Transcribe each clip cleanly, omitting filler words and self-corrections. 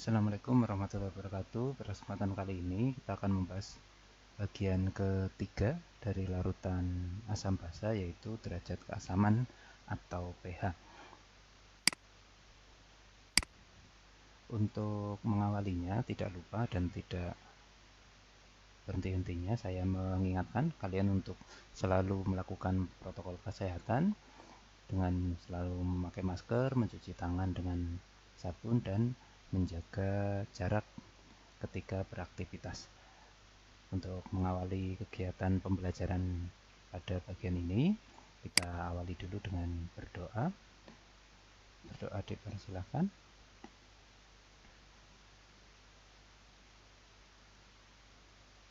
Assalamualaikum warahmatullahi wabarakatuh. Pada kesempatan kali ini kita akan membahas bagian ketiga dari larutan asam basa, yaitu derajat keasaman atau pH. Untuk mengawalinya, tidak lupa dan tidak berhenti-hentinya saya mengingatkan kalian untuk selalu melakukan protokol kesehatan dengan selalu memakai masker, mencuci tangan dengan sabun, dan menjaga jarak ketika beraktivitas. Untuk mengawali kegiatan pembelajaran pada bagian ini, kita awali dulu dengan berdoa. Berdoa dipersilakan.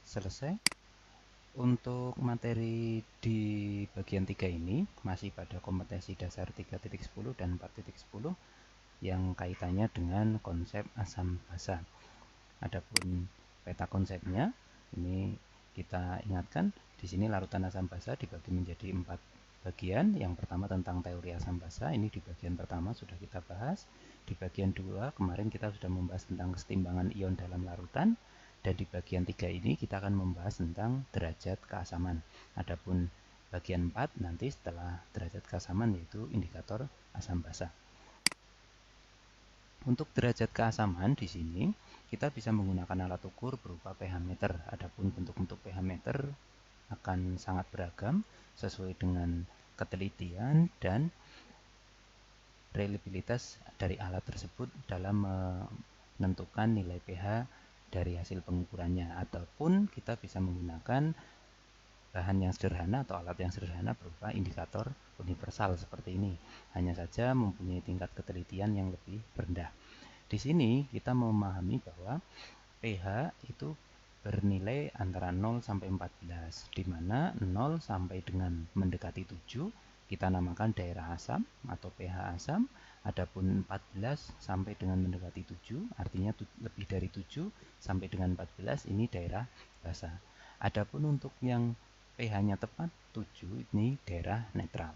Selesai. Untuk materi di bagian 3 ini masih pada kompetensi dasar 3.10 dan 4.10 yang kaitannya dengan konsep asam basa. Adapun peta konsepnya ini kita ingatkan, di sini larutan asam basa dibagi menjadi 4 bagian. Yang pertama tentang teori asam basa, ini di bagian pertama sudah kita bahas. Di bagian 2 kemarin kita sudah membahas tentang kesetimbangan ion dalam larutan. Dan di bagian 3 ini kita akan membahas tentang derajat keasaman. Adapun bagian 4 nanti setelah derajat keasaman, yaitu indikator asam basa. Untuk derajat keasaman di sini kita bisa menggunakan alat ukur berupa pH meter. Adapun bentuk-bentuk pH meter akan sangat beragam sesuai dengan ketelitian dan reliabilitas dari alat tersebut dalam menentukan nilai pH dari hasil pengukurannya. Ataupun kita bisa menggunakan bahan yang sederhana atau alat yang sederhana berupa indikator universal seperti ini. Hanya saja mempunyai tingkat ketelitian yang lebih rendah. Di sini kita memahami bahwa pH itu bernilai antara 0 sampai 14, di mana 0 sampai dengan mendekati 7 kita namakan daerah asam atau pH asam. Adapun 14 sampai dengan mendekati 7, artinya lebih dari 7 sampai dengan 14, ini daerah basa. Adapun untuk yang pH-nya tepat 7, ini daerah netral.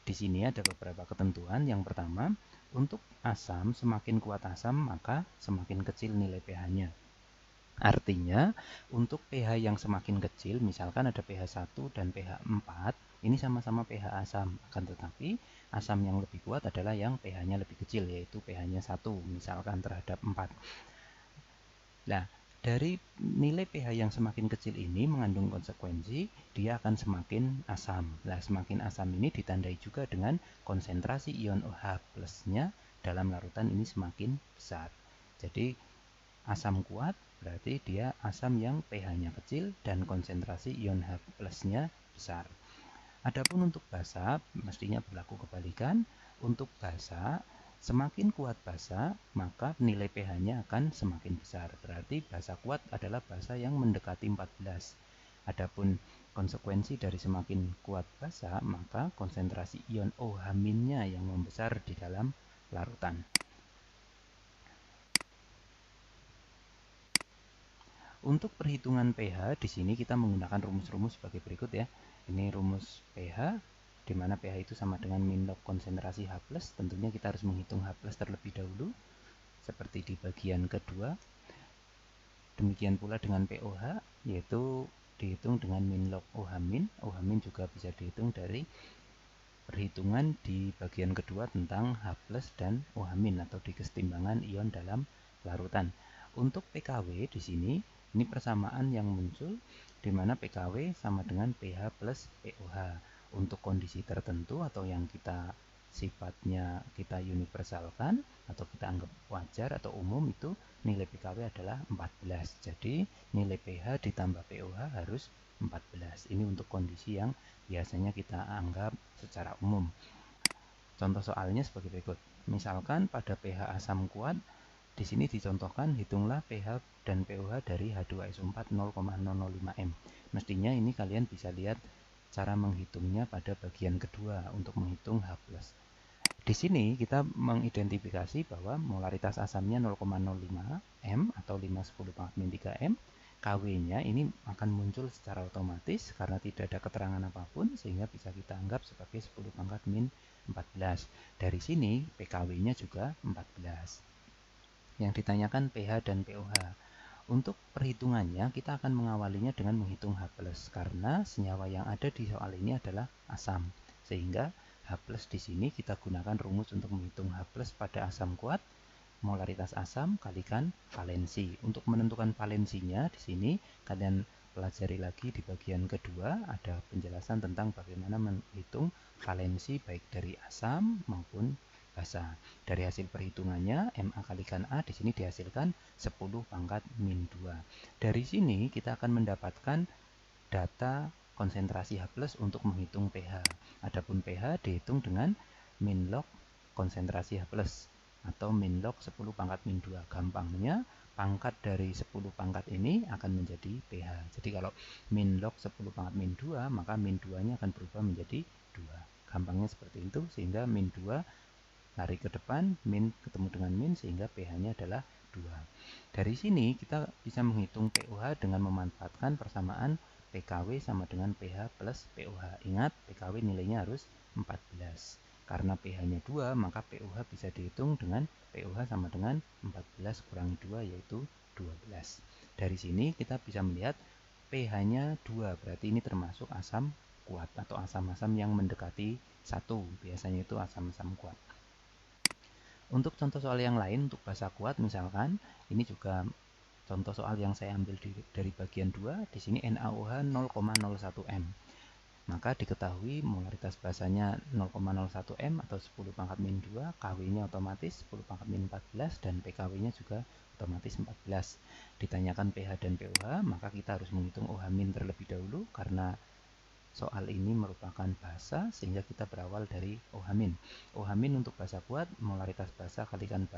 Di sini ada beberapa ketentuan. Yang pertama, untuk asam, semakin kuat asam maka semakin kecil nilai pH-nya. Artinya, untuk pH yang semakin kecil, misalkan ada pH 1 dan pH 4, ini sama-sama pH asam. Akan tetapi, asam yang lebih kuat adalah yang pH-nya lebih kecil, yaitu pH-nya 1, misalkan terhadap 4. Nah, dari nilai pH yang semakin kecil ini mengandung konsekuensi dia akan semakin asam. Nah, semakin asam ini ditandai juga dengan konsentrasi ion OH+-nya dalam larutan ini semakin besar. Jadi, asam kuat berarti dia asam yang pH-nya kecil dan konsentrasi ion H+-nya besar. Adapun untuk basa, mestinya berlaku kebalikan. Untuk basa, semakin kuat basa, maka nilai pH-nya akan semakin besar. Berarti basa kuat adalah basa yang mendekati 14. Adapun konsekuensi dari semakin kuat basa, maka konsentrasi ion OH-nya yang membesar di dalam larutan. Untuk perhitungan pH, di sini kita menggunakan rumus-rumus sebagai berikut ya. Ini rumus pH, di mana pH itu sama dengan min log konsentrasi H+. Tentunya kita harus menghitung H+ terlebih dahulu, seperti di bagian kedua. Demikian pula dengan pOH, yaitu dihitung dengan min log OH-. OH- juga bisa dihitung dari perhitungan di bagian kedua tentang H+ dan OH- atau di kesetimbangan ion dalam larutan. Untuk pKw di sini, ini persamaan yang muncul di mana pKw sama dengan pH plus pOH. Untuk kondisi tertentu atau yang kita sifatnya kita universalkan atau kita anggap wajar atau umum, itu nilai pKw adalah 14. Jadi nilai pH ditambah pOH harus 14. Ini untuk kondisi yang biasanya kita anggap secara umum. Contoh soalnya sebagai berikut. Misalkan pada pH asam kuat, di sini dicontohkan hitunglah pH dan pOH dari H2SO4 0,005 m. Mestinya ini kalian bisa lihat cara menghitungnya pada bagian kedua untuk menghitung H+. Di sini kita mengidentifikasi bahwa molaritas asamnya 0,05 m atau 5×10⁻³ m. Kw-nya ini akan muncul secara otomatis karena tidak ada keterangan apapun, sehingga bisa kita anggap sebagai 10⁻⁻14. Dari sini PKW-nya juga 14. Yang ditanyakan pH dan pOH. Untuk perhitungannya kita akan mengawalinya dengan menghitung H+, karena senyawa yang ada di soal ini adalah asam. Sehingga H+ di sini kita gunakan rumus untuk menghitung H+ pada asam kuat, molaritas asam kalikan valensi. Untuk menentukan valensinya di sini kalian pelajari lagi di bagian kedua, ada penjelasan tentang bagaimana menghitung valensi baik dari asam maupun basa. Dari hasil perhitungannya Ma kalikan A di sini dihasilkan 10 pangkat min 2. Dari sini kita akan mendapatkan data konsentrasi H+ untuk menghitung pH. Adapun pH dihitung dengan min log konsentrasi H+ atau min log 10 pangkat min 2. Gampangnya pangkat dari 10 pangkat ini akan menjadi pH. Jadi kalau min log 10 pangkat min 2, maka min 2-nya akan berubah menjadi 2. Gampangnya seperti itu, sehingga min 2 lari ke depan, min ketemu dengan min, sehingga pH-nya adalah 2. Dari sini kita bisa menghitung pOH dengan memanfaatkan persamaan PKW sama dengan pH plus pOH. Ingat, PKW nilainya harus 14. Karena pH-nya 2, maka pOH bisa dihitung dengan pOH sama dengan 14 kurangi 2, yaitu 12. Dari sini kita bisa melihat pH-nya 2, berarti ini termasuk asam kuat atau asam-asam yang mendekati 1. Biasanya itu asam-asam kuat. Untuk contoh soal yang lain, untuk basa kuat misalkan, ini juga contoh soal yang saya ambil dari bagian 2. Di sini NaOH 0,01 m. Maka diketahui molaritas basanya 0,01 m atau 10 pangkat min 2, Kw-nya otomatis 10 pangkat min 14, dan PKW-nya juga otomatis 14. Ditanyakan pH dan pOH, maka kita harus menghitung OH min terlebih dahulu karena soal ini merupakan basa, sehingga kita berawal dari OH min. OH min untuk basa kuat, molaritas basa kalikan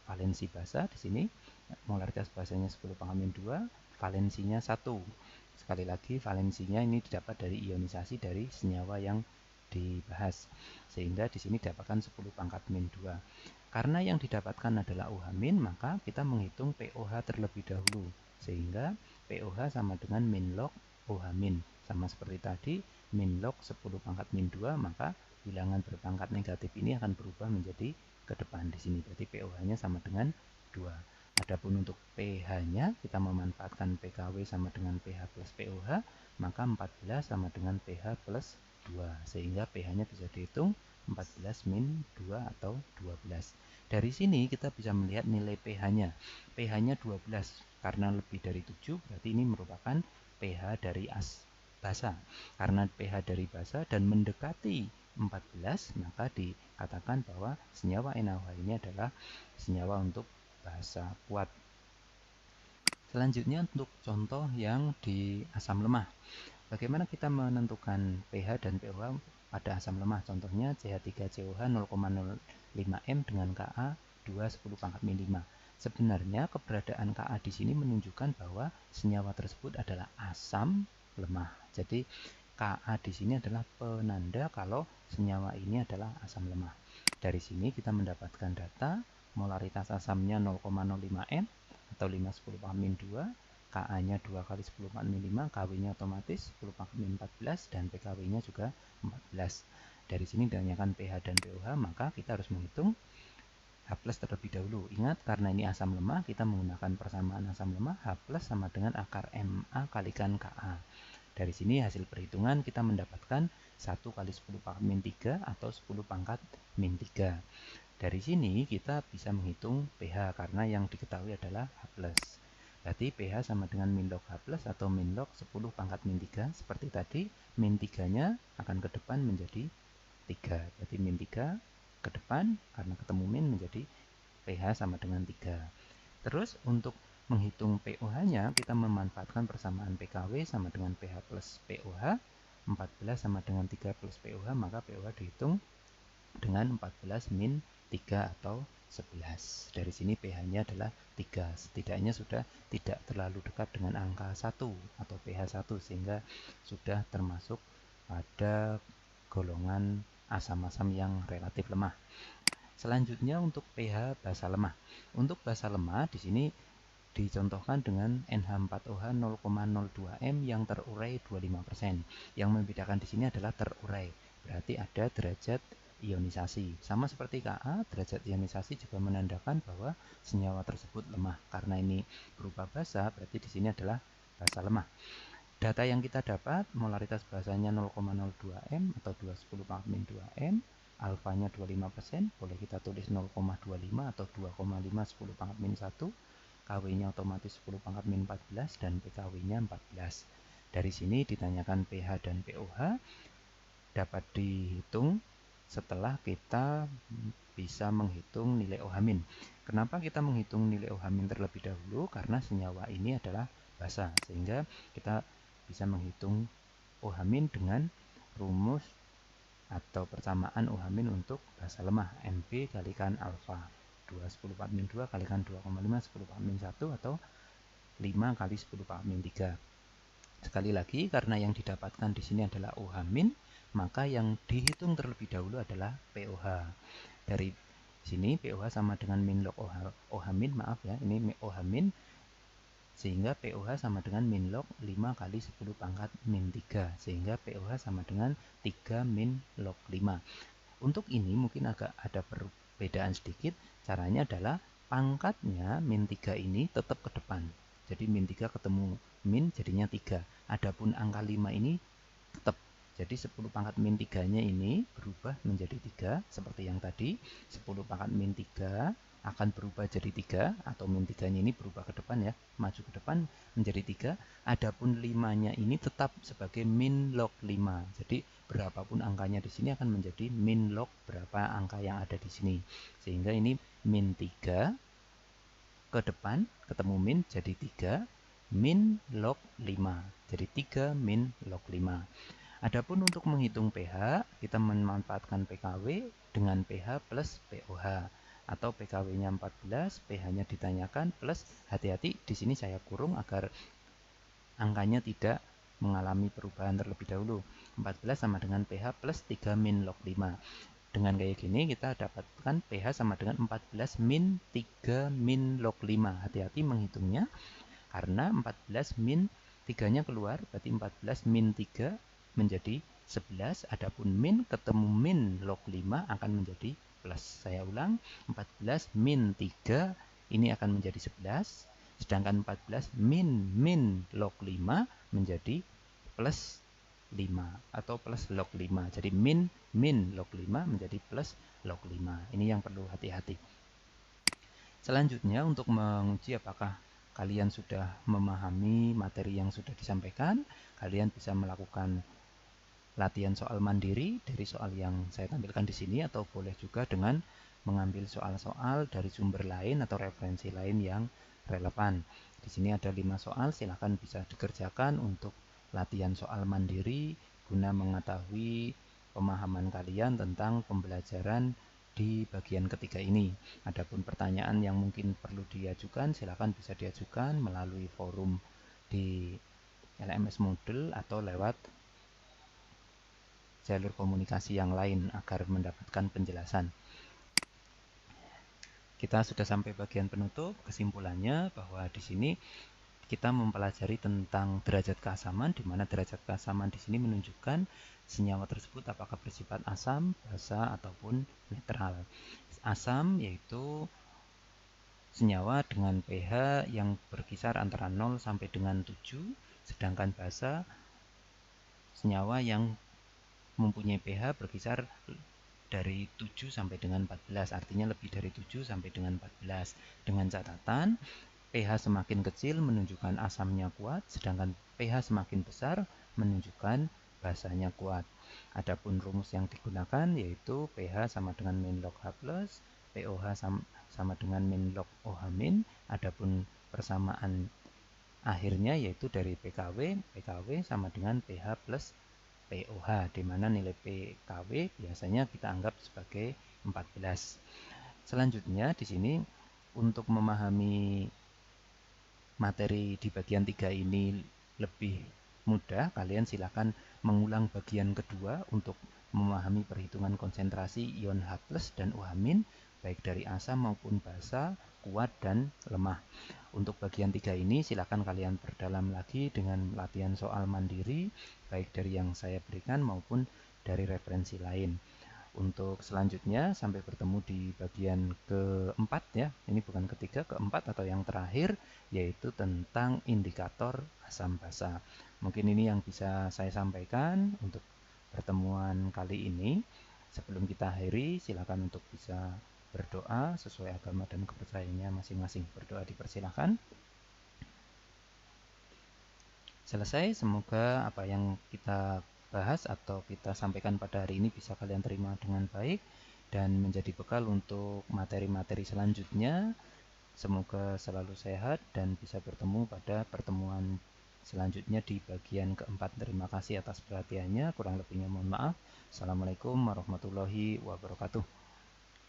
valensi basa. Di sini molaritas basanya 10 pangkat min 2, valensinya 1. Sekali lagi, valensinya ini didapat dari ionisasi dari senyawa yang dibahas, sehingga di sini didapatkan 10 pangkat min 2. Karena yang didapatkan adalah OH min, maka kita menghitung pOH terlebih dahulu, sehingga pOH sama dengan min log OH min. Sama seperti tadi, min log 10 pangkat min 2, maka bilangan berpangkat negatif ini akan berubah menjadi ke depan di sini. Berarti pOH-nya sama dengan 2. Adapun untuk pH-nya, kita memanfaatkan PKW sama dengan pH plus pOH, maka 14 sama dengan pH plus 2. Sehingga pH-nya bisa dihitung 14 min 2 atau 12. Dari sini kita bisa melihat nilai pH-nya. pH-nya 12, karena lebih dari 7, berarti ini merupakan pH dari basa. Karena pH dari basa dan mendekati 14, maka dikatakan bahwa senyawa NaOH ini adalah senyawa untuk basa kuat. Selanjutnya untuk contoh yang di asam lemah. Bagaimana kita menentukan pH dan pOH pada asam lemah? Contohnya CH3COH 0,05 m dengan Ka 2 10 pangkat min 5. Sebenarnya keberadaan Ka di sini menunjukkan bahwa senyawa tersebut adalah asam lemah. Jadi Ka di sini adalah penanda kalau senyawa ini adalah asam lemah. Dari sini kita mendapatkan data molaritas asamnya 0,05 m atau 5/10 pangkat min 2, Ka-nya 2 kali 10 pangkat min 5, Kw-nya otomatis 10 pangkat min 14, dan PKW-nya juga 14. Dari sini ditanyakan pH dan pOH, maka kita harus menghitung H+ terlebih dahulu. Ingat, karena ini asam lemah, kita menggunakan persamaan asam lemah, H+ sama dengan akar Ma kalikan Ka. Dari sini hasil perhitungan kita mendapatkan 1 kali 10 pangkat min 3 atau 10 pangkat min 3. Dari sini kita bisa menghitung pH karena yang diketahui adalah H+. Berarti pH sama dengan min log H+ atau min log 10 pangkat min 3. Seperti tadi, min 3-nya akan ke depan menjadi 3. Berarti min 3 ke depan, karena ketemu min menjadi pH sama dengan 3. Terus untuk menghitung pOH-nya, kita memanfaatkan persamaan PKW sama dengan pH plus pOH. 14 sama dengan 3 plus pOH, maka pOH dihitung dengan 14 min 3 atau 11. Dari sini pH-nya adalah 3. Setidaknya sudah tidak terlalu dekat dengan angka 1 atau pH 1, sehingga sudah termasuk pada golongan asam-asam yang relatif lemah. Selanjutnya untuk pH basa lemah. Untuk basa lemah di sini dicontohkan dengan NH4OH 0,02 m yang terurai 25%. Yang membedakan di sini adalah terurai. Berarti ada derajat ionisasi. Sama seperti Ka, derajat ionisasi juga menandakan bahwa senyawa tersebut lemah. Karena ini berupa basa, berarti di sini adalah basa lemah. Data yang kita dapat, molaritas basanya 0,02 M atau 2 × 10⁻²M, alfanya 25%, boleh kita tulis 0,25 atau 2,5 × 10⁻⁻1, KW-nya otomatis 10⁻⁻14 dan PKW-nya 14. Dari sini ditanyakan pH dan pOH, dapat dihitung setelah kita bisa menghitung nilai OH-. Kenapa kita menghitung nilai OH- terlebih dahulu? Karena senyawa ini adalah basa, sehingga kita bisa menghitung OH- dengan rumus atau persamaan OH- untuk basa lemah, Mb kalikan alfa, 2 × 10⁻²2 kalikan 2,5 × 10⁻⁻1 atau 5 × 10⁻⁻3. Sekali lagi, karena yang didapatkan di sini adalah OH-, maka yang dihitung terlebih dahulu adalah pOH. Dari sini pOH sama dengan min log OH-, maaf ya, ini OH-, sehingga pOH sama dengan min log 5 × 10⁻⁻3, sehingga pOH sama dengan 3 min log 5. Untuk ini mungkin agak ada perbedaan sedikit. Caranya adalah pangkatnya min 3 ini tetap ke depan. Jadi min 3 ketemu min jadinya 3. Adapun angka 5 ini tetap. Jadi 10⁻⁻3-nya ini berubah menjadi 3 seperti yang tadi. 10⁻⁻3 akan berubah jadi 3 atau min 3-nya ini berubah ke depan ya, maju ke depan menjadi 3. Adapun 5-nya ini tetap sebagai min log 5. Jadi berapapun angkanya di sini akan menjadi min log berapa angka yang ada di sini. Sehingga ini min 3 ke depan ketemu min jadi 3 min log 5. Jadi 3 min log 5. Adapun untuk menghitung pH, kita memanfaatkan PKW dengan pH plus pOH. Atau PKW-nya 14, pH-nya ditanyakan plus, hati-hati di sini saya kurung agar angkanya tidak mengalami perubahan terlebih dahulu. 14 sama dengan pH plus 3 min log 5. Dengan kayak gini kita dapatkan pH sama dengan 14 min 3 min log 5. Hati-hati menghitungnya karena 14 min 3-nya keluar, berarti 14 min 3 menjadi 11. Adapun min ketemu min log 5 akan menjadi plus. Saya ulang, 14 min 3 ini akan menjadi 11. Sedangkan 14 min log 5 menjadi plus 5 atau plus log 5. Jadi min log 5 menjadi plus log 5. Ini yang perlu hati-hati. Selanjutnya untuk menguji apakah kalian sudah memahami materi yang sudah disampaikan, kalian bisa melakukan latihan soal mandiri dari soal yang saya tampilkan di sini, atau boleh juga dengan mengambil soal-soal dari sumber lain atau referensi lain yang relevan. Di sini ada 5 soal, silakan bisa dikerjakan untuk latihan soal mandiri guna mengetahui pemahaman kalian tentang pembelajaran di bagian ketiga ini. Adapun pertanyaan yang mungkin perlu diajukan, silakan bisa diajukan melalui forum di LMS Moodle atau lewat jalur komunikasi yang lain agar mendapatkan penjelasan. Kita sudah sampai bagian penutup. Kesimpulannya bahwa di sini kita mempelajari tentang derajat keasaman, di mana derajat keasaman di sini menunjukkan senyawa tersebut apakah bersifat asam, basa, ataupun netral. Asam yaitu senyawa dengan pH yang berkisar antara 0 sampai dengan 7, sedangkan basa senyawa yang mempunyai pH berkisar dari 7 sampai dengan 14, artinya lebih dari 7 sampai dengan 14. Dengan catatan, pH semakin kecil menunjukkan asamnya kuat, sedangkan pH semakin besar menunjukkan basanya kuat. Adapun rumus yang digunakan yaitu pH sama dengan min log H+, pOH sama dengan min log OH-. Adapun persamaan akhirnya yaitu dari PKW sama dengan pH plus pOH, di mana nilai PKW biasanya kita anggap sebagai 14. Selanjutnya di sini untuk memahami materi di bagian 3 ini lebih mudah, kalian silakan mengulang bagian kedua untuk memahami perhitungan konsentrasi ion H+ dan OH- baik dari asam maupun basa, kuat dan lemah. Untuk bagian 3 ini silakan kalian perdalam lagi dengan latihan soal mandiri baik dari yang saya berikan maupun dari referensi lain. Untuk selanjutnya sampai bertemu di bagian keempat ya. Ini bukan ketiga, keempat atau yang terakhir, yaitu tentang indikator asam basa. Mungkin ini yang bisa saya sampaikan untuk pertemuan kali ini. Sebelum kita akhiri, silakan untuk bisa berdoa sesuai agama dan kepercayaannya masing-masing. Berdoa dipersilakan. Selesai, semoga apa yang kita bahas atau kita sampaikan pada hari ini bisa kalian terima dengan baik dan menjadi bekal untuk materi-materi selanjutnya. Semoga selalu sehat dan bisa bertemu pada pertemuan selanjutnya di bagian keempat. Terima kasih atas perhatiannya, kurang lebihnya mohon maaf. Assalamualaikum warahmatullahi wabarakatuh.